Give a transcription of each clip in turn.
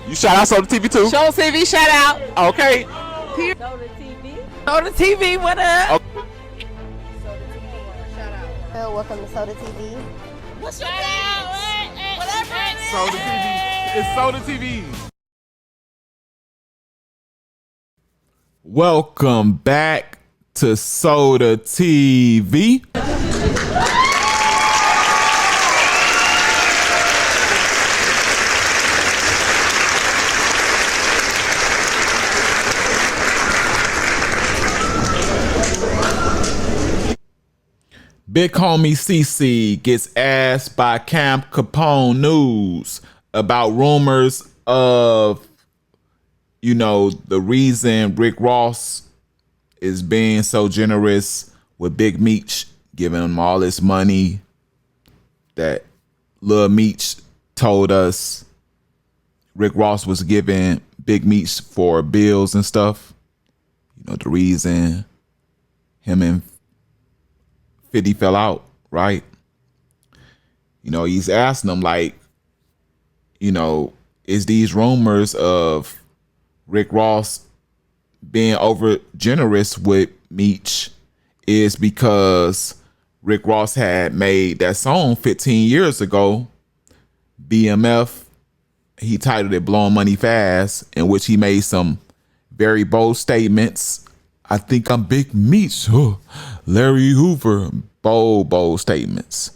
You shout out Soda TV too? Show TV shout out. Okay. Soda TV. Soda TV, what up? Okay. Soda TV. Shout out. Welcome to Soda TV. What's your name? Whatever it is. Soda TV. It's Soda TV. Welcome back to Soda TV. Big homie CC gets asked by Camp Capone News about rumors of, the reason Rick Ross is being so generous with Big Meech, giving him all this money that Lil Meech told us Rick Ross was giving Big Meech for bills and stuff. The reason him and 50 fell out, right? He's asking them is these rumors of Rick Ross being over generous with Meech is because Rick Ross had made that song 15 years ago, BMF. He titled it Blowing Money Fast, in which he made some very bold statements. I think I'm Big Meech, Larry Hoover, bold statements.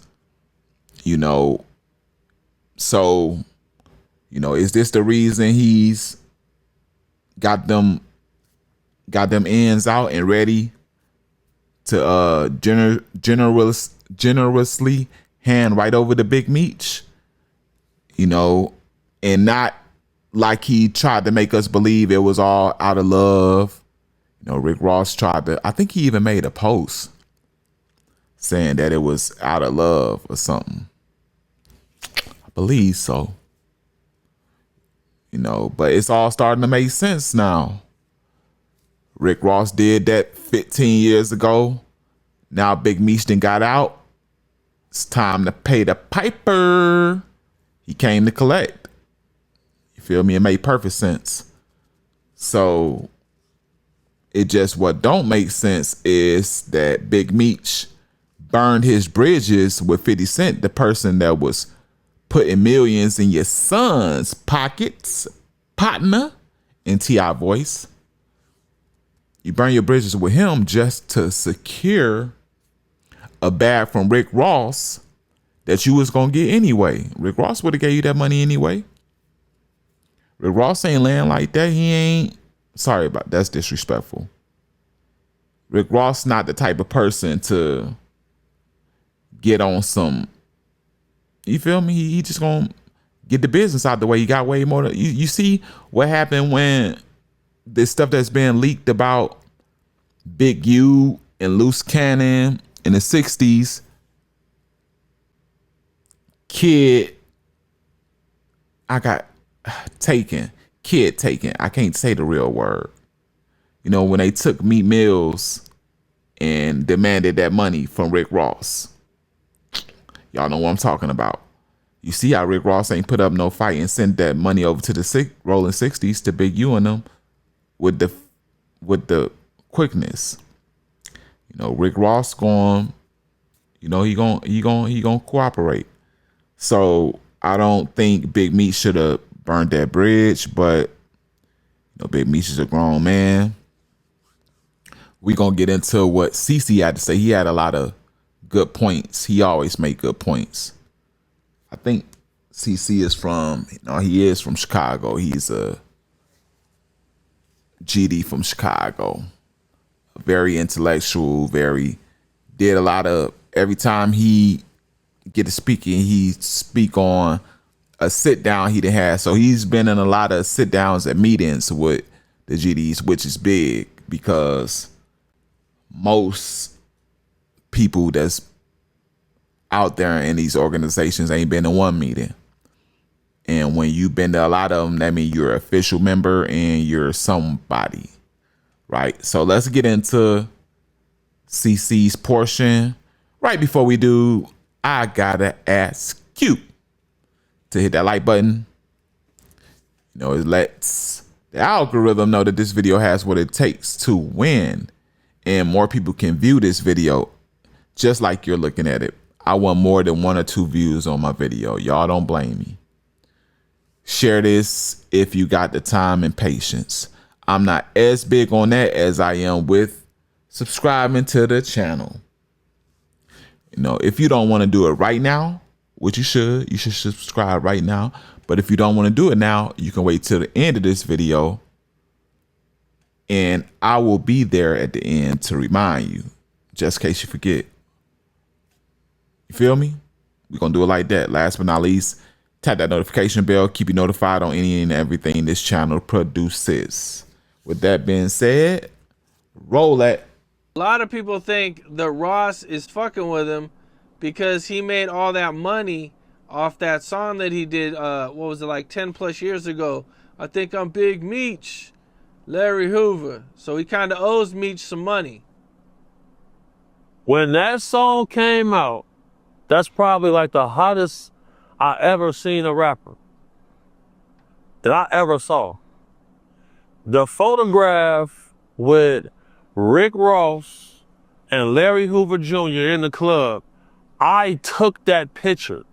So, is this the reason he's got them ends out and ready to generously hand right over to Big Meech? And not like he tried to make us believe it was all out of love. Rick Ross I think he even made a post saying that it was out of love or something. I believe so. But it's all starting to make sense now. Rick Ross did that 15 years ago. Now Big Meech done got out. It's time to pay the piper. He came to collect. You feel me? It made perfect sense. So it just, what don't make sense is that Big Meech burned his bridges with 50 Cent, the person that was putting millions in your son's pockets, partner, in T.I. voice. You burn your bridges with him just to secure a bag from Rick Ross that you was going to get anyway. Rick Ross would have gave you that money anyway. Rick Ross ain't laying like that. He ain't. Sorry about that's disrespectful. Rick Ross not the type of person to get on some. You feel me? He just gonna get the business out the way. He got way more. You see what happened when this stuff that's been leaked about Big U and Loose Cannon in the 60s. Kid taken. I can't say the real word. When they took Meat Mills and demanded that money from Rick Ross. Y'all know what I'm talking about. You see how Rick Ross ain't put up no fight and sent that money over to the rolling 60s to Big U and them with the quickness. Rick Ross going, he going cooperate. So I don't think Big Meech should have burned that bridge, but Big Meech is a grown man. We gonna get into what CC had to say. He had a lot of good points. He always make good points. I think CC is he is from Chicago. He's a GD from Chicago. Very intellectual, did a lot of, every time he get to speaking, he speak on a sit down he had. So he's been in a lot of sit downs at meetings with the GDs, which is big because most people that's out there in these organizations ain't been in one meeting. And when you've been to a lot of them, that means you're an official member and you're somebody, right? So let's get into CC's portion. Right before we do, I gotta ask you to hit that like button, You know, it lets the algorithm know that this video has what it takes to win, and more people can view this video just like you're looking at it. I want more than 1 or 2 views on my video. Y'all don't blame me. Share this if you got the time and patience. I'm not as big on that as I am with subscribing to the channel. You know, if you don't want to do it right now, which you should subscribe right now. But if you don't want to do it now, you can wait till the end of this video, and I will be there at the end to remind you, just in case you forget. You feel me? We're going to do it like that. Last but not least, tap that notification bell. Keep you notified on any and everything this channel produces. With that being said, roll it. A lot of people think that Ross is fucking with him because he made all that money off that song that he did, what was it, like 10 plus years ago. I think I'm Big Meech, Larry Hoover. So he kind of owes Meech some money. When that song came out, that's probably like the hottest I ever seen a rapper that I ever saw. The photograph with Rick Ross and Larry Hoover Jr. in the club, I took that picture.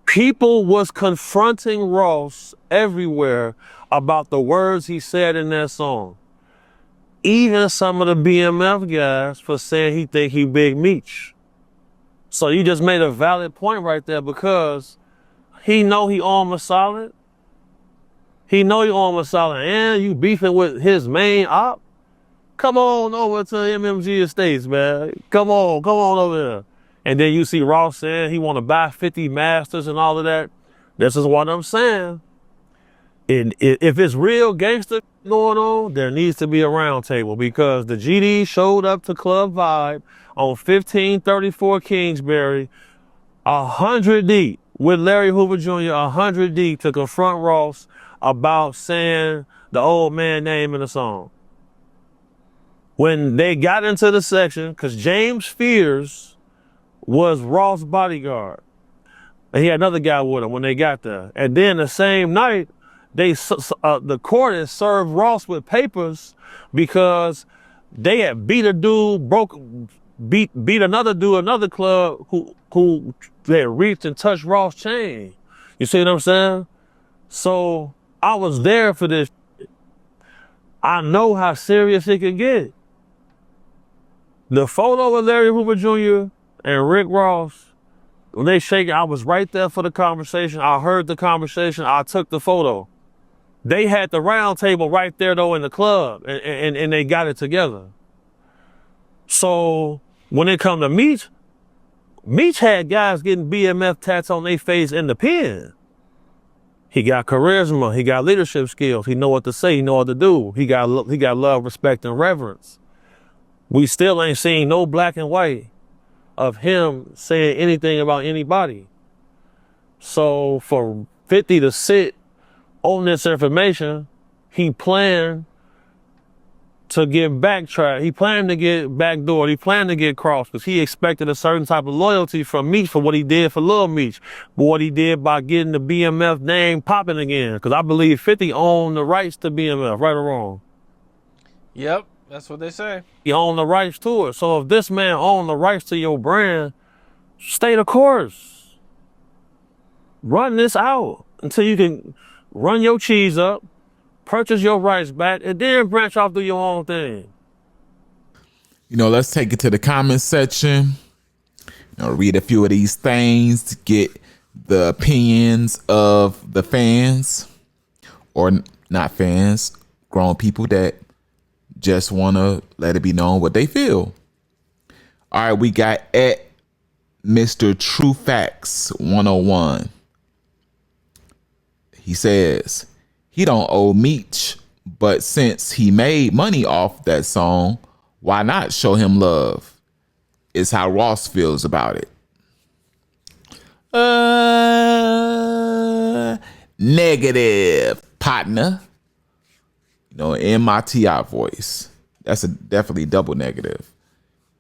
People was confronting Ross everywhere about the words he said in that song. Even some of the BMF guys for saying he think he Big Meech. So you just made a valid point right there, because he know he almost solid. He know he almost solid, and you beefing with his main op. Come on over to MMG Estates, man. Come on over there. And then you see Ross saying he want to buy 50 masters and all of that. This is what I'm saying. And if it's real gangster going on, there needs to be a round table, because the GD showed up to Club Vibe on 1534 Kingsbury, 100 deep, with Larry Hoover Jr., 100 deep, to confront Ross about saying the old man name in the song. When they got into the section, because James Fears was Ross' bodyguard, and he had another guy with him when they got there. And then the same night, the court had served Ross with papers because they had beat a dude, beat another dude, another club who they had reached and touched Ross' chain. You see what I'm saying? So I was there for this. I know how serious it could get. The photo of Larry Hoover Jr. and Rick Ross, when they shake it, I was right there for the conversation. I heard the conversation. I took the photo. They had the round table right there, though, in the club, and they got it together. So when it come to Meech, Meech had guys getting BMF tats on their face in the pen. He got charisma. He got leadership skills. He know what to say. He know what to do. He got love, respect, and reverence. We still ain't seen no black and white of him saying anything about anybody. So for 50 to sit on this information, he planned to get backtracked. He planned to get backdoored. He planned to get crossed, because he expected a certain type of loyalty from Meech for what he did for Lil Meech, but what he did by getting the BMF name popping again. Because I believe 50 owned the rights to BMF, right or wrong. Yep, that's what they say. He owned the rights to it. So if this man owned the rights to your brand, stay the course. Run this out until you can run your cheese up, purchase your rights back, and then branch off, do your own thing. You know, let's take it to the comments section. You know, read a few of these things to get the opinions of the fans, or not fans, grown people that just want to let it be known what they feel. All right, we got at Mr. True Facts 101. He says he don't owe Meech, but since he made money off that song, why not show him love? Is how Ross feels about it. Negative, partner. You know, in my T.I. voice. That's a definitely double negative.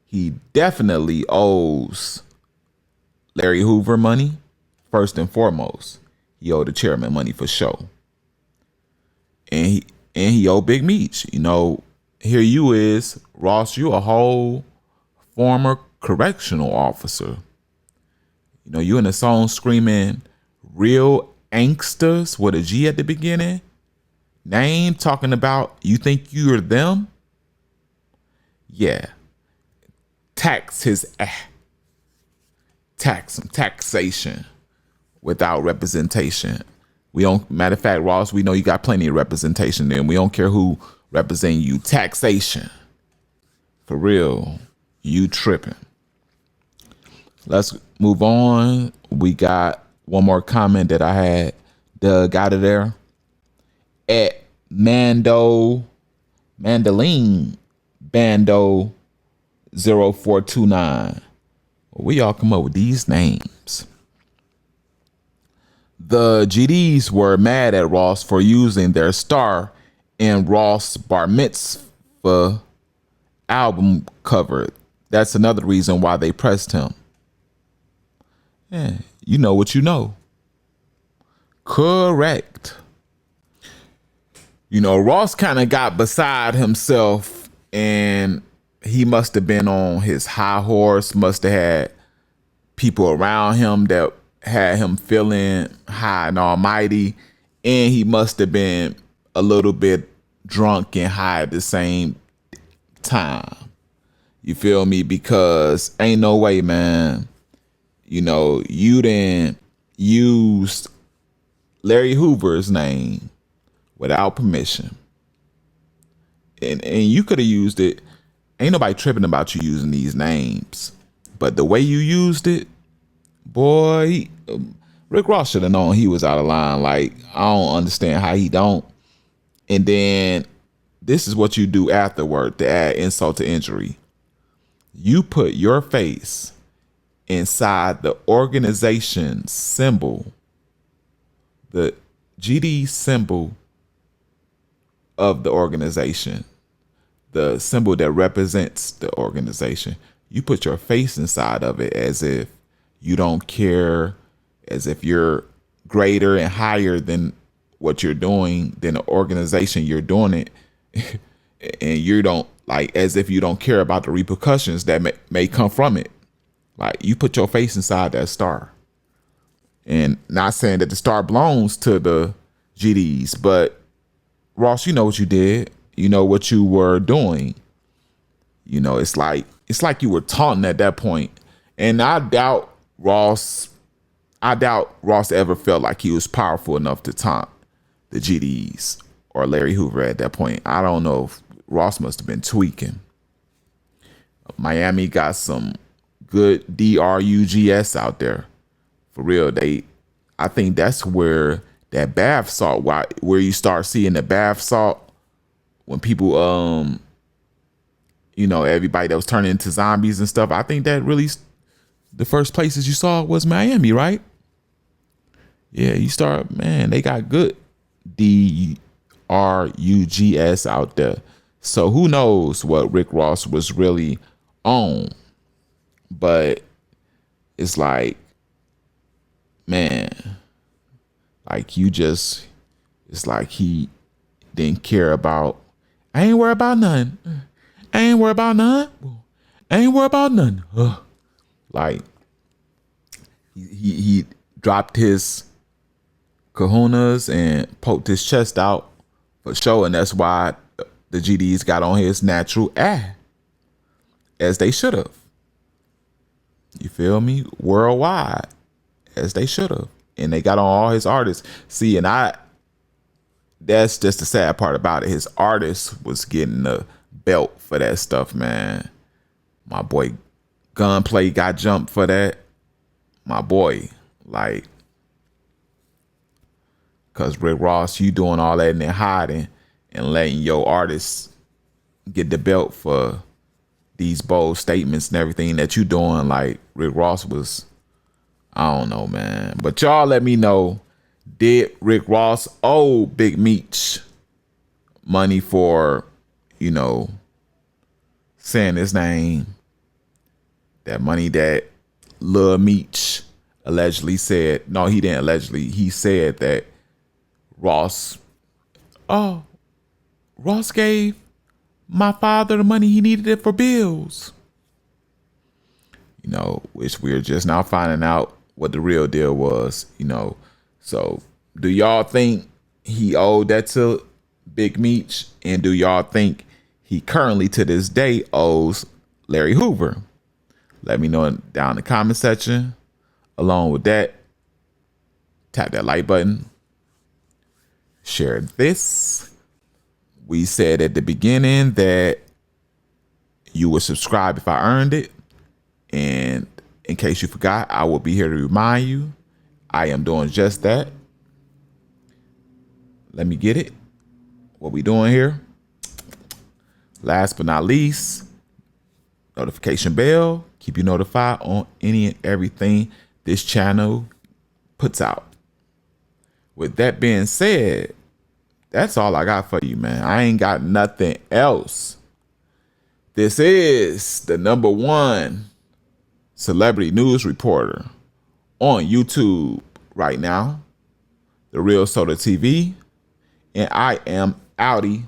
He definitely owes Larry Hoover money, first and foremost. he owed the chairman money for sure. And he owed Big Meech. You know, here you is, Ross, you a whole former correctional officer. You know, you in the song screaming real angsters with a G at the beginning. Name talking about you think you're them. Yeah. Tax his tax him, taxation without representation. We don't, matter of fact, Ross, we know you got plenty of representation there. We don't care who representing you. Taxation. For real. You tripping. Let's move on. We got one more comment that I had dug out of there. At Mandoline Bando 0429. Where y'all come up with these names? The GDs were mad at Ross for using their star in Ross Bar Mitzvah album cover. That's another reason why they pressed him. Yeah, you know what you know. Correct. You know, Ross kind of got beside himself, and he must have been on his high horse, must have had people around him that had him feeling high and almighty, and he must have been a little bit drunk and high at the same time. You feel me? Because ain't no way, man. You know, you didn't use Larry Hoover's name without permission. And you could have used it. Ain't nobody tripping about you using these names. But the way you used it, boy, Rick Ross should have known he was out of line. Like, I don't understand how he don't. And then this is what you do afterward to add insult to injury. You put your face inside the organization's symbol, the GD symbol of the organization, the symbol that represents the organization. You put your face inside of it as if you don't care, as if you're greater and higher than what you're doing, than the organization you're doing it. And you don't, like, as if you don't care about the repercussions that may come from it. Like, you put your face inside that star. And not saying that the star belongs to the GDs, but Ross, you know what you did. You know what you were doing. You know, it's like you were taunting at that point. And I doubt Ross ever felt like he was powerful enough to taunt the GDs or Larry Hoover at that point. I don't know if Ross must have been tweaking. Miami got some good drugs out there. For real, I think that's where that bath salt, where you start seeing the bath salt when people, you know, everybody that was turning into zombies and stuff. I think that really, the first places you saw was Miami, right? Yeah, man, they got good drugs out there. So who knows what Rick Ross was really on. But it's like, man, like it's like he didn't care about, I ain't worried about none. I ain't worried about none. I ain't worried about none. Like he dropped his kahunas and poked his chest out for sure. And that's why the GDs got on his natural as they should have. You feel me? Worldwide, as they should have. And they got on all his artists. See, and that's just the sad part about it. His artist was getting the belt for that stuff, man. My boy Gunplay got jumped for that. My boy, like, cause Rick Ross, you doing all that and then hiding and letting your artists get the belt for these bold statements and everything that you doing. Like, Rick Ross was, I don't know, man. But y'all let me know, did Rick Ross owe Big Meech money for, you know, saying his name? That money that Lil Meech allegedly said, no, he didn't allegedly. He said that Ross gave my father the money he needed it for bills. You know, which we're just now finding out what the real deal was, you know. So do y'all think he owed that to Big Meech? And do y'all think he currently to this day owes Larry Hoover? Let me know down in the comment section. Along with that, tap that like button. Share this. We said at the beginning that you would subscribe if I earned it. And in case you forgot, I will be here to remind you. I am doing just that. Let me get it. What we doing here? Last but not least, notification bell. Keep you notified on any and everything this channel puts out. With that being said, that's all I got for you, man. I ain't got nothing else. This is the #1 celebrity news reporter on YouTube right now, The Real Soda TV, and I am outie.